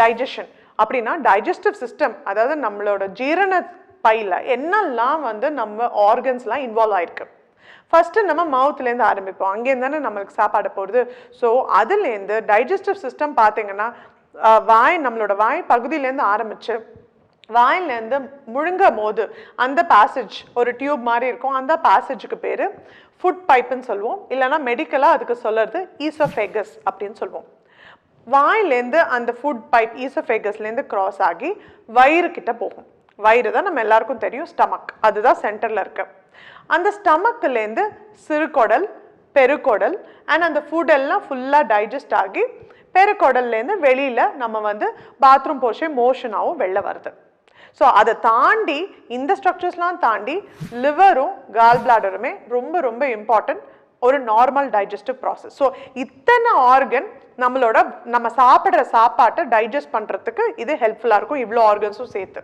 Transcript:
Digestion அப்படின்னா digestive system, அதாவது நம்மளோட ஜீரண பையில் என்னெல்லாம் வந்து நம்ம ஆர்கன்ஸ்லாம் இன்வால்வ் ஆயிருக்கு. ஃபஸ்ட்டு நம்ம மவுத்லேருந்து ஆரம்பிப்போம், அங்கேருந்து தானே நம்மளுக்கு சாப்பாடு போடுது. ஸோ அதுலேருந்து டைஜஸ்டிவ் சிஸ்டம் பார்த்தீங்கன்னா நம்மளோட வாய் பகுதியிலேருந்து ஆரம்பித்து வாயிலேருந்து முழுங்கும் போது அந்த பேசேஜ் ஒரு டியூப் மாதிரி இருக்கும், அந்த பேசேஜுக்கு பேர் ஃபுட் பைப்புன்னு சொல்லுவோம். இல்லைனா மெடிக்கலாக அதுக்கு சொல்கிறது ஈசோஃபேகஸ் அப்படின்னு சொல்லுவோம். வாயிலேருந்து அந்த ஃபுட் பைப் ஈசோஃபேகஸ்லேருந்து கிராஸ் ஆகி வயிறு கிட்ட போகும். வயிறு தான் நம்ம எல்லாருக்கும் தெரியும், ஸ்டமக், அதுதான் சென்டரில் இருக்கு. அந்த ஸ்டமக்குலேருந்து சிறுகுடல், பெருக்குடல் அண்ட் அந்த ஃபுட் எல்லாம் ஃபுல்லாக டைஜஸ்ட் ஆகி பெருக்குடல்லேருந்து வெளியில் நம்ம வந்து பாத்ரூம் போர்ஷன் மோஷனாகவும் வெளில வருது. ஸோ அதை தாண்டி இந்த ஸ்ட்ரக்சர்ஸ்லாம் தாண்டி லிவரும் கால் பிளாடருமே ரொம்ப ரொம்ப இம்பார்ட்டன்ட் ஒரு நார்மல் டைஜஸ்டிவ் ப்ராசஸ். ஸோ இத்தனை ஆர்கன் நம்ம சாப்பிட்ற சாப்பாட்டை டைஜஸ்ட் பண்ணுறதுக்கு இது ஹெல்ப்ஃபுல்லாக இருக்கும், இவ்வளோ ஆர்கன்ஸும் சேர்த்து.